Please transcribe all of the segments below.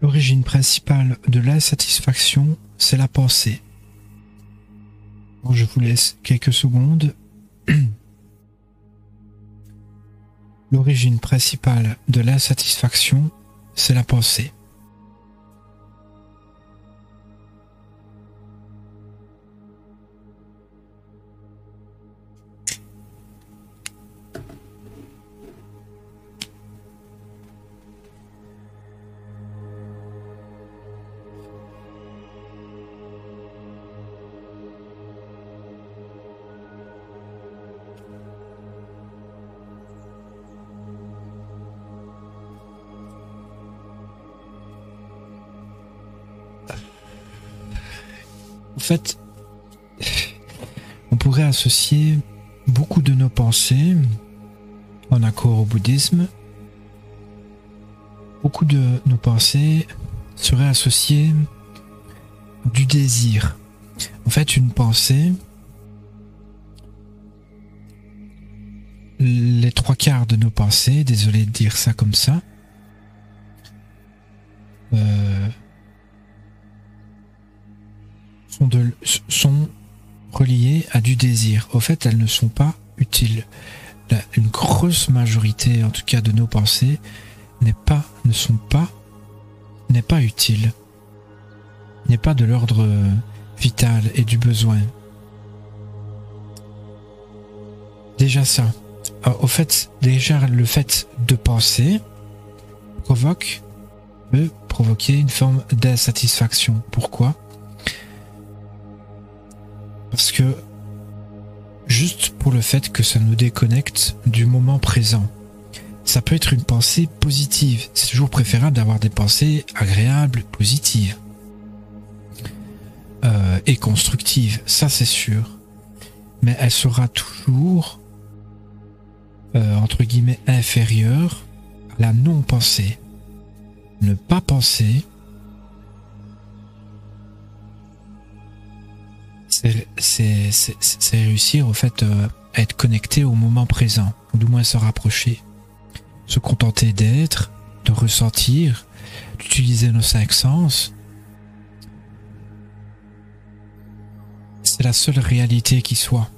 L'origine principale de l'insatisfaction, c'est la pensée. Bon, je vous laisse quelques secondes. L'origine principale de l'insatisfaction, c'est la pensée. En fait, on pourrait associer beaucoup de nos pensées en accord au bouddhisme. Beaucoup de nos pensées seraient associées du désir. En fait, une pensée, les 3/4 de nos pensées, désolé de dire ça comme ça, sont reliées à du désir. Au fait, elles ne sont pas utiles. Une grosse majorité, en tout cas, de nos pensées n'est pas utile, n'est pas de l'ordre vital et du besoin. Déjà ça. Au fait, déjà le fait de penser peut provoquer une forme d'insatisfaction. Pourquoi ? Parce que juste pour le fait que ça nous déconnecte du moment présent. Ça peut être une pensée positive. C'est toujours préférable d'avoir des pensées agréables, positives et constructives. Ça, c'est sûr. Mais elle sera toujours, entre guillemets, inférieure à la non-pensée. Ne pas penser, c'est réussir, au fait, à être connecté au moment présent, ou du moins se rapprocher. Se contenter d'être, de ressentir, d'utiliser nos 5 sens. C'est la seule réalité qui soit.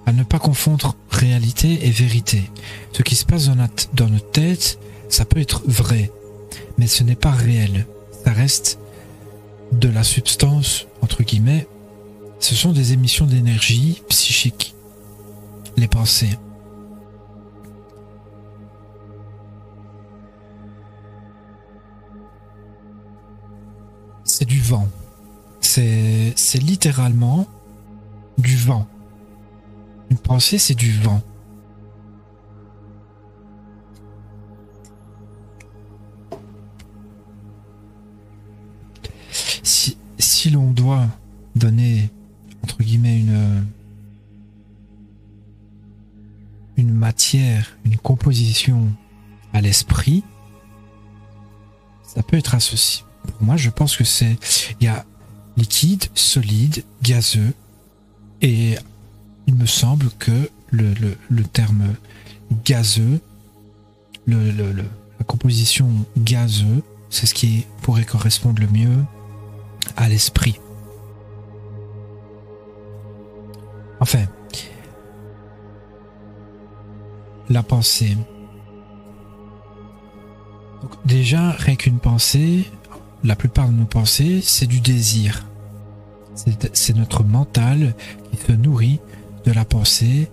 À ne pas confondre réalité et vérité. Ce qui se passe dans notre tête, ça peut être vrai, mais ce n'est pas réel. Ça reste de la substance, entre guillemets. Ce sont des émissions d'énergie psychique. Les pensées. C'est du vent. C'est littéralement du vent. Une pensée, c'est du vent. Si l'on doit donner, entre guillemets, une matière, une composition à l'esprit, ça peut être associé. Pour moi, je pense que il y a liquide, solide, gazeux, et il me semble que le terme gazeux, la composition gazeux, c'est ce qui pourrait correspondre le mieux à l'esprit. Enfin, la pensée. Donc déjà, rien qu'une pensée, la plupart de nos pensées, c'est du désir. C'est notre mental qui se nourrit de la pensée,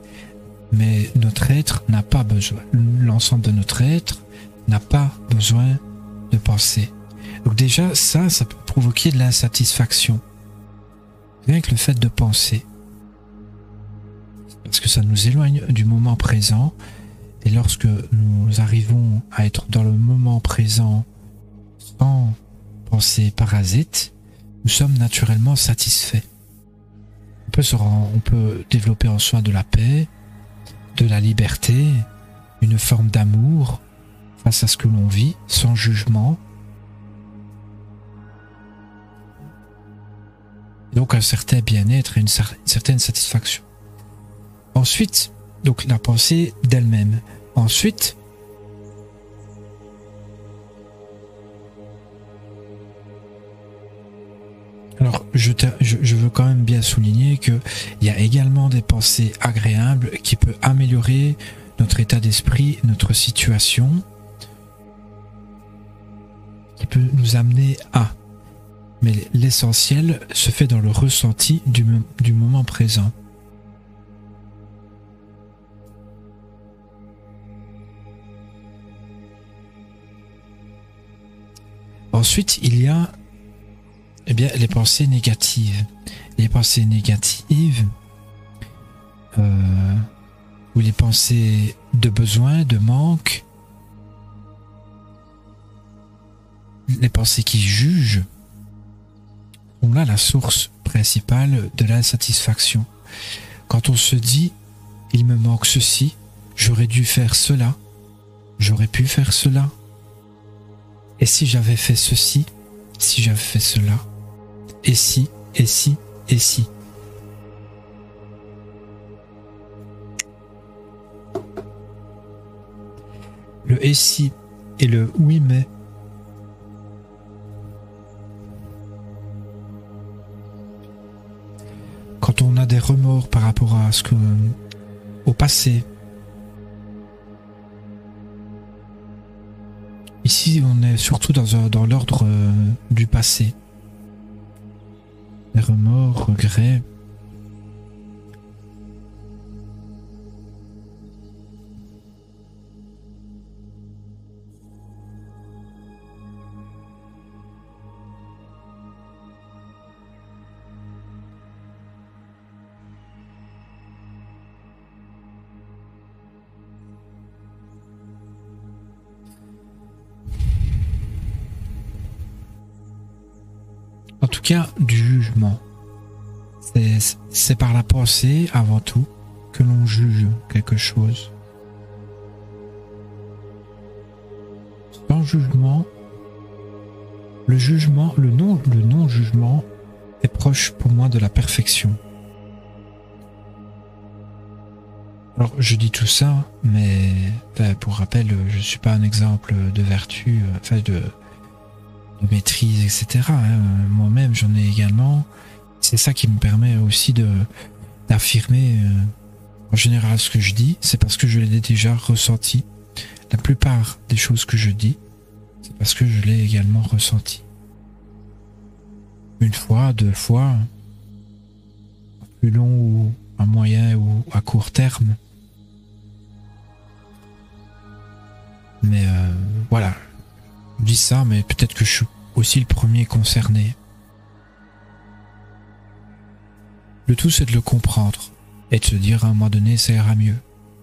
mais notre être n'a pas besoin. L'ensemble de notre être n'a pas besoin de penser. Donc déjà, ça peut provoquer de l'insatisfaction. Rien que le fait de penser. Parce que ça nous éloigne du moment présent. Et lorsque nous arrivons à être dans le moment présent sans pensée parasite, nous sommes naturellement satisfaits. On peut développer en soi de la paix, de la liberté, une forme d'amour face à ce que l'on vit, sans jugement. Et donc un certain bien-être et une certaine satisfaction. Ensuite, donc la pensée d'elle-même. Ensuite, je veux quand même bien souligner qu'il y a également des pensées agréables qui peuvent améliorer notre état d'esprit, notre situation, qui peut nous amener à. Mais l'essentiel se fait dans le ressenti du moment présent. Ensuite, il y a les pensées négatives. Les pensées négatives, ou les pensées de besoin, de manque, les pensées qui jugent, sont là la source principale de l'insatisfaction. Quand on se dit « il me manque ceci, j'aurais dû faire cela, j'aurais pu faire cela, et si j'avais fait ceci, si j'avais fait cela, et si, et si, et si ». Le « et si » et le « oui mais » quand on a des remords par rapport à au passé. Ici, on est surtout dans l'ordre du passé. Les remords, regrets. En tout cas, du jugement. C'est par la pensée, avant tout, que l'on juge quelque chose. Sans jugement, le non-jugement est proche pour moi de la perfection. Alors, je dis tout ça, mais pour rappel, je ne suis pas un exemple de vertu, de maîtrise, etc. Moi-même, j'en ai également. C'est ça qui me permet aussi d'affirmer en général ce que je dis. C'est parce que je l'ai déjà ressenti. La plupart des choses que je dis, c'est parce que je l'ai également ressenti. Une fois, deux fois, à plus long ou à moyen ou à court terme. Mais voilà. Je dis ça, mais peut-être que je suis aussi le premier concerné. Le tout, c'est de le comprendre et de se dire à un moment donné, ça ira mieux.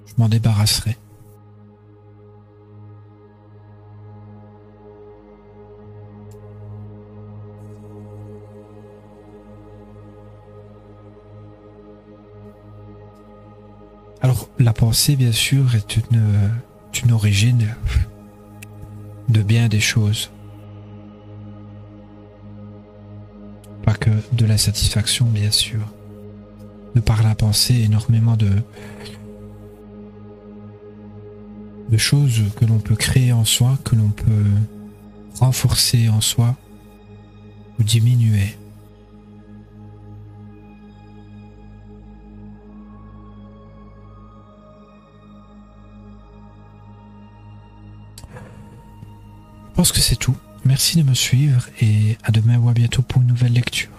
Je m'en débarrasserai. Alors, la pensée, bien sûr, est une origine de bien des choses. Pas que de la satisfaction, bien sûr. De par la pensée, énormément de choses que l'on peut créer en soi, que l'on peut renforcer en soi ou diminuer. Je pense que c'est tout. Merci de me suivre et à demain ou à bientôt pour une nouvelle lecture.